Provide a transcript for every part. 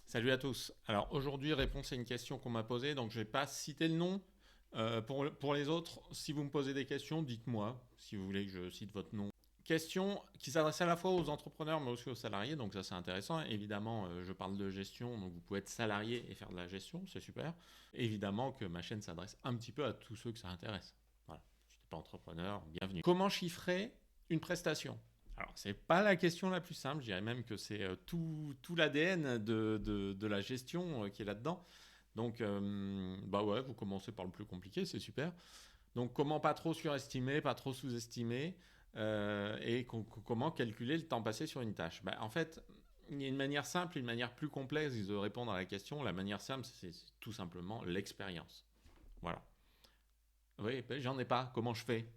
Salut à tous. Alors aujourd'hui, réponse à une question qu'on m'a posée, donc je ne vais pas citer le nom. Pour les autres, si vous me posez des questions, dites-moi si vous voulez que je cite votre nom. Question qui s'adresse à la fois aux entrepreneurs mais aussi aux salariés, donc ça c'est intéressant. Évidemment, je parle de gestion, donc vous pouvez être salarié et faire de la gestion, c'est super. Évidemment que ma chaîne s'adresse un petit peu à tous ceux que ça intéresse. Voilà, si tu n'es pas entrepreneur, bienvenue. Comment chiffrer une prestation? Alors, c'est pas la question la plus simple, je dirais même que c'est tout l'ADN de la gestion qui est là-dedans. Donc, bah ouais, vous commencez par le plus compliqué, c'est super. Donc, comment pas trop surestimer, pas trop sous-estimer, et comment calculer le temps passé sur une tâche. Bah, en fait, il y a une manière simple et une manière plus complexe de répondre à la question. La manière simple, c'est tout simplement l'expérience. Voilà. Oui, ben, j'en ai pas, comment je fais?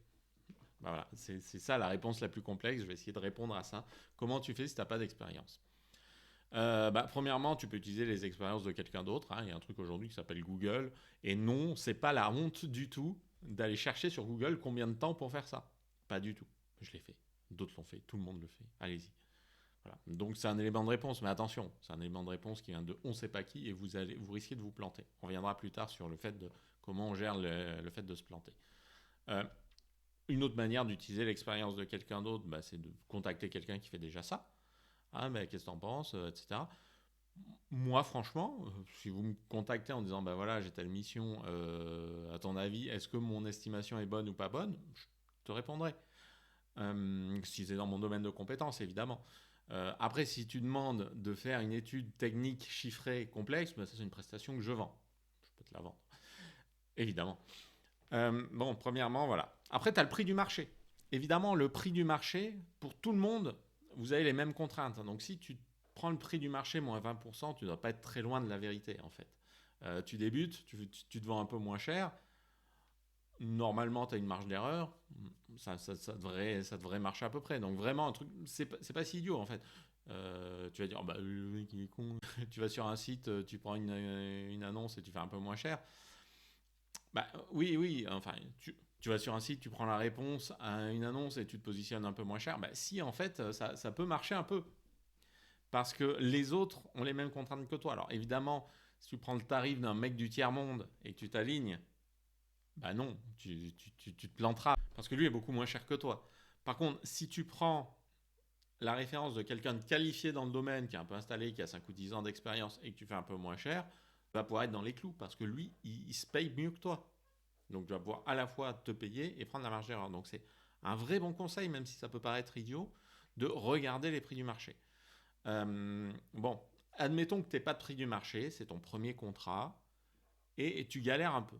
Bah voilà, c'est ça la réponse la plus complexe. Je vais essayer de répondre à ça. Comment tu fais si tu n'as pas d'expérience? Premièrement, tu peux utiliser les expériences de quelqu'un d'autre, hein. Il y a un truc aujourd'hui qui s'appelle Google. Et non, c'est pas la honte du tout d'aller chercher sur Google combien de temps pour faire ça. Pas du tout. Je l'ai fait. D'autres l'ont fait. Tout le monde le fait. Allez-y. Voilà. Donc c'est un élément de réponse, mais attention, c'est un élément de réponse qui vient de on ne sait pas qui et vous risquez de vous planter. On reviendra plus tard sur le fait de comment on gère le fait de se planter. Euh, une autre manière d'utiliser l'expérience de quelqu'un d'autre, bah, c'est de contacter quelqu'un qui fait déjà ça. Ah, mais qu'est-ce que t'en penses, etc. Moi, franchement, si vous me contactez en disant, bah voilà, j'ai telle mission, à ton avis, est-ce que mon estimation est bonne ou pas bonne? Je te répondrai. Si c'est dans mon domaine de compétences, évidemment. Après, si tu demandes de faire une étude technique chiffrée complexe, bah, ça c'est une prestation que je vends. Je peux te la vendre, évidemment. Bon, premièrement, voilà. Après, tu as le prix du marché. Évidemment, le prix du marché, pour tout le monde, vous avez les mêmes contraintes. Donc, si tu prends le prix du marché moins 20%, tu ne dois pas être très loin de la vérité, en fait. Tu débutes, tu te vends un peu moins cher. Normalement, tu as une marge d'erreur. Ça devrait marcher à peu près. Donc, vraiment, un truc, c'est pas si idiot, en fait. Tu vas dire, oh, bah, le mec, il est con. Tu vas sur un site, tu prends une annonce et tu fais un peu moins cher. Bah, oui, oui, enfin, tu vas sur un site, tu prends la réponse à une annonce et tu te positionnes un peu moins cher. Bah, si, en fait, ça peut marcher un peu. Parce que les autres ont les mêmes contraintes que toi. Alors, évidemment, si tu prends le tarif d'un mec du tiers-monde et que tu t'alignes, bah non, tu te planteras. Parce que lui est beaucoup moins cher que toi. Par contre, si tu prends la référence de quelqu'un de qualifié dans le domaine, qui est un peu installé, qui a 5 ou 10 ans d'expérience et que tu fais un peu moins cher, tu vas pouvoir être dans les clous. Parce que lui, il se paye mieux que toi. Donc tu vas pouvoir à la fois te payer et prendre la marge d'erreur. Donc c'est un vrai bon conseil, même si ça peut paraître idiot, de regarder les prix du marché. Bon, admettons que tu n'aies pas de prix du marché, c'est ton premier contrat, et tu galères un peu.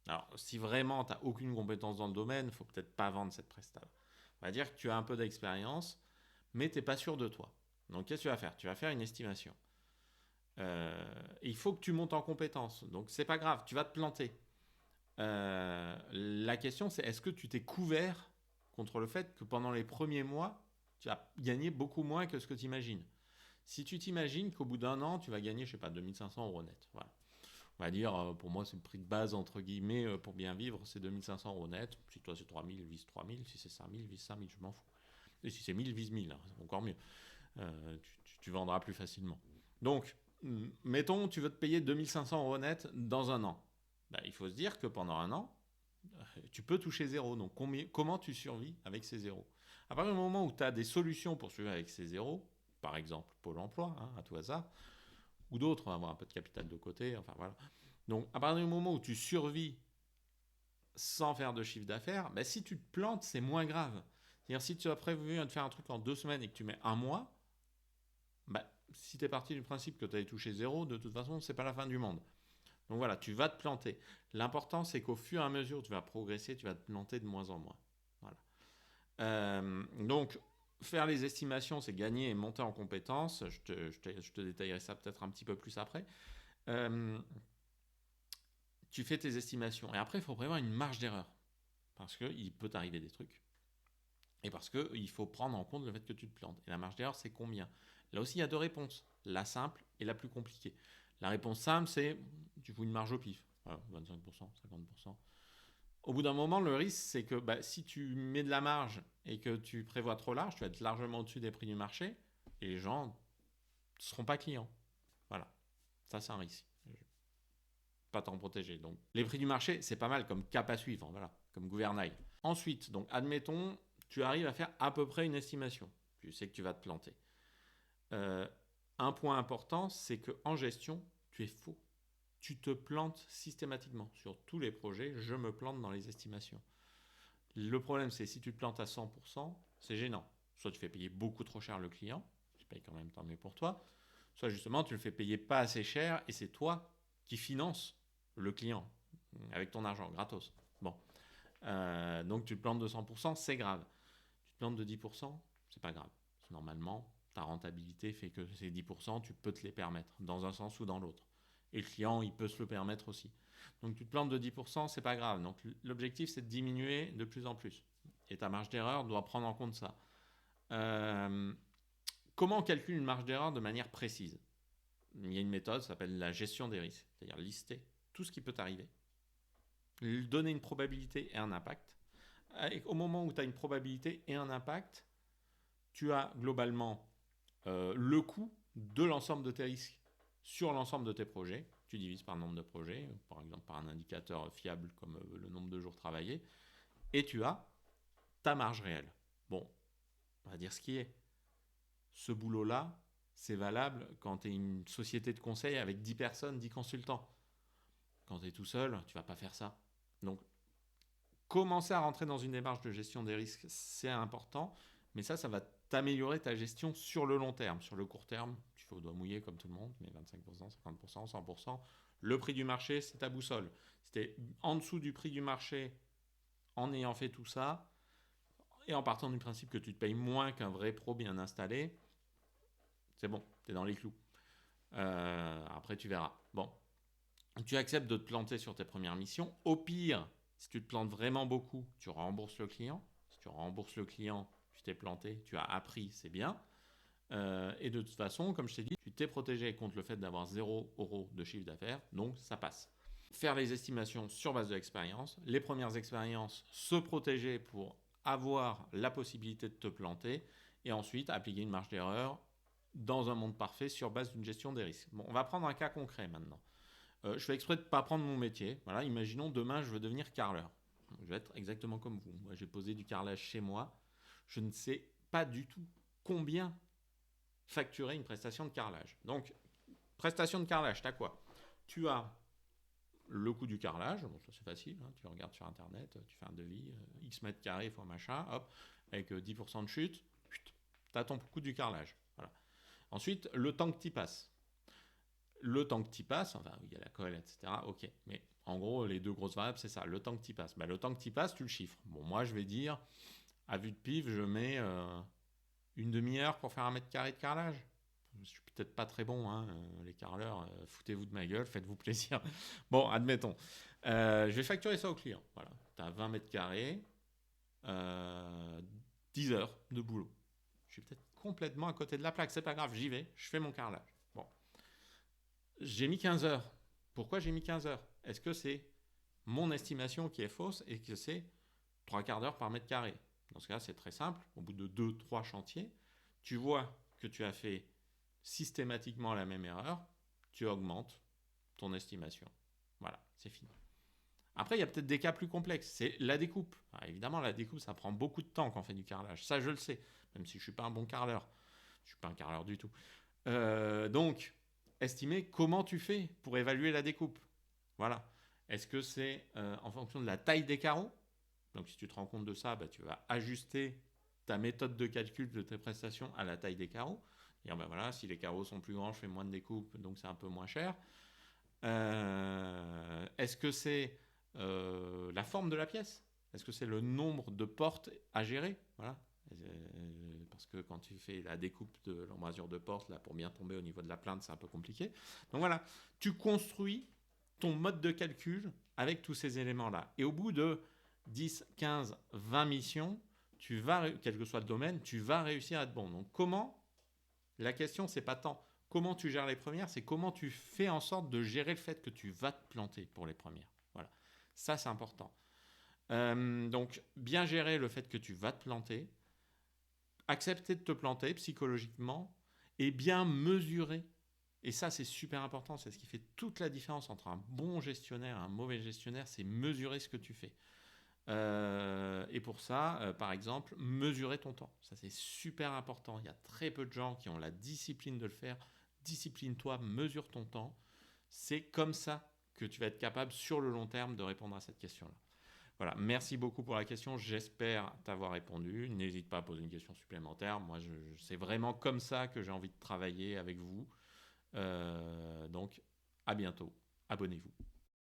Alors si vraiment tu n'as aucune compétence dans le domaine, il ne faut peut-être pas vendre cette prestation. On va dire que tu as un peu d'expérience, mais tu n'es pas sûr de toi. Donc qu'est-ce que tu vas faire? Tu vas faire une estimation. Il faut que tu montes en compétence. Donc c'est pas grave, tu vas te planter. La question, c'est est-ce que tu t'es couvert contre le fait que pendant les premiers mois, tu as gagné beaucoup moins que ce que tu imagines? Si tu t'imagines qu'au bout d'un an, tu vas gagner, je sais pas, 2500 euros net. Voilà. On va dire, pour moi, c'est le prix de base, entre guillemets, pour bien vivre, c'est 2500 euros net. Si toi, c'est 3000, vise 3000. Si c'est 5000, vise 5000, je m'en fous. Et si c'est 1000, vise 1000, hein, c'est encore mieux. Tu vendras plus facilement. Donc, mettons, tu veux te payer 2500 euros net dans un an. Bah, il faut se dire que pendant un an, tu peux toucher zéro. Donc comment tu survis avec ces zéros? À partir du moment où tu as des solutions pour survivre avec ces zéros, par exemple Pôle emploi, hein, à tout hasard, ou d'autres, on va avoir un peu de capital de côté, enfin voilà. Donc à partir du moment où tu survis sans faire de chiffre d'affaires, bah, si tu te plantes, c'est moins grave. C'est-à-dire si tu as prévu de faire un truc en 2 semaines et que tu mets un mois, bah, si tu es parti du principe que tu allais toucher zéro, de toute façon, c'est pas la fin du monde. Donc voilà, tu vas te planter. L'important, c'est qu'au fur et à mesure, tu vas progresser, tu vas te planter de moins en moins. Voilà. Donc, faire les estimations, c'est gagner et monter en compétences. Je te détaillerai ça peut-être un petit peu plus après. Euh, Tu fais tes estimations. Et après, il faut prévoir une marge d'erreur. Parce qu'il peut t'arriver des trucs. Et parce qu'il faut prendre en compte le fait que tu te plantes. Et la marge d'erreur, c'est combien? Là aussi, il y a deux réponses. La simple et la plus compliquée. La réponse simple, c'est tu fous une marge au pif. Voilà, 25%, 50%. Au bout d'un moment, le risque, c'est que bah, si tu mets de la marge et que tu prévois trop large, tu vas être largement au-dessus des prix du marché et les gens ne seront pas clients. Voilà. Ça, c'est un risque. Pas t'en protéger. Donc, les prix du marché, c'est pas mal comme cap à suivre, voilà, comme gouvernail. Ensuite, donc, admettons, tu arrives à faire à peu près une estimation. Tu sais que tu vas te planter. Un point important, c'est qu'en gestion, tu es faux. Tu te plantes systématiquement. Sur tous les projets, je me plante dans les estimations. Le problème, c'est si tu te plantes à 100%, c'est gênant. Soit tu fais payer beaucoup trop cher le client, tu payes quand même tant mieux pour toi, soit justement tu le fais payer pas assez cher et c'est toi qui finances le client avec ton argent, gratos. Bon. Donc tu te plantes de 100%, c'est grave. Tu te plantes de 10%, c'est pas grave. Normalement, ta rentabilité fait que ces 10%, tu peux te les permettre, dans un sens ou dans l'autre. Et le client, il peut se le permettre aussi. Donc tu te plantes de 10%, c'est pas grave. Donc l'objectif, c'est de diminuer de plus en plus. Et ta marge d'erreur doit prendre en compte ça. Comment on calcule une marge d'erreur de manière précise? Il y a une méthode, ça s'appelle la gestion des risques. C'est-à-dire lister tout ce qui peut t'arriver, donner une probabilité et un impact. Et au moment où tu as une probabilité et un impact, tu as globalement le coût de l'ensemble de tes risques sur l'ensemble de tes projets. Tu divises par le nombre de projets, par exemple par un indicateur fiable comme le nombre de jours travaillés, et tu as ta marge réelle. Bon, on va dire ce qui est. Ce boulot-là, c'est valable quand tu es une société de conseil avec 10 personnes, 10 consultants. Quand tu es tout seul, tu vas pas faire ça. Donc, commencer à rentrer dans une démarche de gestion des risques, c'est important, mais ça va t'améliorer ta gestion sur le long terme. Sur le court terme, tu fais au doigt mouillé comme tout le monde, mais 25%, 50%, 100%. Le prix du marché, c'est ta boussole. Si tu es en dessous du prix du marché en ayant fait tout ça, et en partant du principe que tu te payes moins qu'un vrai pro bien installé, c'est bon, tu es dans les clous. Après, tu verras. Bon, tu acceptes de te planter sur tes premières missions. Au pire, si tu te plantes vraiment beaucoup, tu rembourses le client. Si tu rembourses le client, tu t'es planté, tu as appris, c'est bien. Et de toute façon, comme je t'ai dit, tu t'es protégé contre le fait d'avoir 0 € de chiffre d'affaires, donc ça passe. Faire les estimations sur base de l'expérience, les premières expériences, se protéger pour avoir la possibilité de te planter, et ensuite appliquer une marge d'erreur dans un monde parfait sur base d'une gestion des risques. Bon, on va prendre un cas concret maintenant. Je fais exprès de ne pas prendre mon métier. Voilà, imaginons demain je veux devenir carreleur. Je vais être exactement comme vous. Moi, j'ai posé du carrelage chez moi. Je ne sais pas du tout combien facturer une prestation de carrelage. Donc, prestation de carrelage, tu as quoi? Tu as le coût du carrelage, bon, ça c'est facile, hein, tu regardes sur internet, tu fais un devis, X mètres carrés fois machin, hop, avec 10% de chute, tu as ton coût du carrelage. Voilà. Ensuite, le temps que tu y passes. Le temps que tu y passes, enfin, il y a la colle, etc. Ok, mais en gros, les deux grosses variables, c'est ça, le temps que tu y passes. Le temps que tu y passes, tu le chiffres. Bon, moi, je vais dire, à vue de pif, je mets une demi-heure pour faire 1 mètre carré de carrelage. Je suis peut-être pas très bon, hein, les carreleurs, foutez-vous de ma gueule, faites-vous plaisir. Bon, admettons. Je vais facturer ça au client. Voilà, tu as 20 mètres carrés, 10 heures de boulot. Je suis peut-être complètement à côté de la plaque, c'est pas grave, j'y vais, je fais mon carrelage. Bon, j'ai mis 15 heures. Pourquoi j'ai mis 15 heures? Est-ce que c'est mon estimation qui est fausse et que c'est 3/4 d'heure par mètre carré? Dans ce cas, c'est très simple. Au bout de 2-3 chantiers, tu vois que tu as fait systématiquement la même erreur, tu augmentes ton estimation. Voilà, c'est fini. Après, il y a peut-être des cas plus complexes. C'est la découpe. Alors, évidemment, la découpe, ça prend beaucoup de temps quand on fait du carrelage. Ça, je le sais, même si je ne suis pas un bon carreleur. Je ne suis pas un carreleur du tout. Donc, estimer comment tu fais pour évaluer la découpe. Voilà. Est-ce que c'est en fonction de la taille des carreaux? Donc, si tu te rends compte de ça, tu vas ajuster ta méthode de calcul de tes prestations à la taille des carreaux. Dire, voilà, si les carreaux sont plus grands, je fais moins de découpe, donc c'est un peu moins cher. Est-ce que c'est la forme de la pièce? Est-ce que c'est le nombre de portes à gérer? Voilà. Parce que quand tu fais la découpe de l'embrasure de porte, là, pour bien tomber au niveau de la plainte, c'est un peu compliqué. Donc voilà, tu construis ton mode de calcul avec tous ces éléments-là. Et au bout de 10, 15, 20 missions, tu vas, quel que soit le domaine, tu vas réussir à être bon. Donc comment? La question, c'est pas tant comment tu gères les premières, c'est comment tu fais en sorte de gérer le fait que tu vas te planter pour les premières. Voilà, ça c'est important. Donc bien gérer le fait que tu vas te planter, accepter de te planter psychologiquement et bien mesurer Et ça, c'est super important. C'est ce qui fait toute la différence entre un bon gestionnaire et un mauvais gestionnaire, c'est mesurer ce que tu fais. Et pour ça, par exemple, mesurer ton temps. Ça, c'est super important. Il y a très peu de gens qui ont la discipline de le faire. Discipline-toi, mesure ton temps. C'est comme ça que tu vas être capable, sur le long terme, de répondre à cette question-là. Voilà, merci beaucoup pour la question. J'espère t'avoir répondu. N'hésite pas à poser une question supplémentaire. Moi, c'est vraiment comme ça que j'ai envie de travailler avec vous. Donc, à bientôt. Abonnez-vous.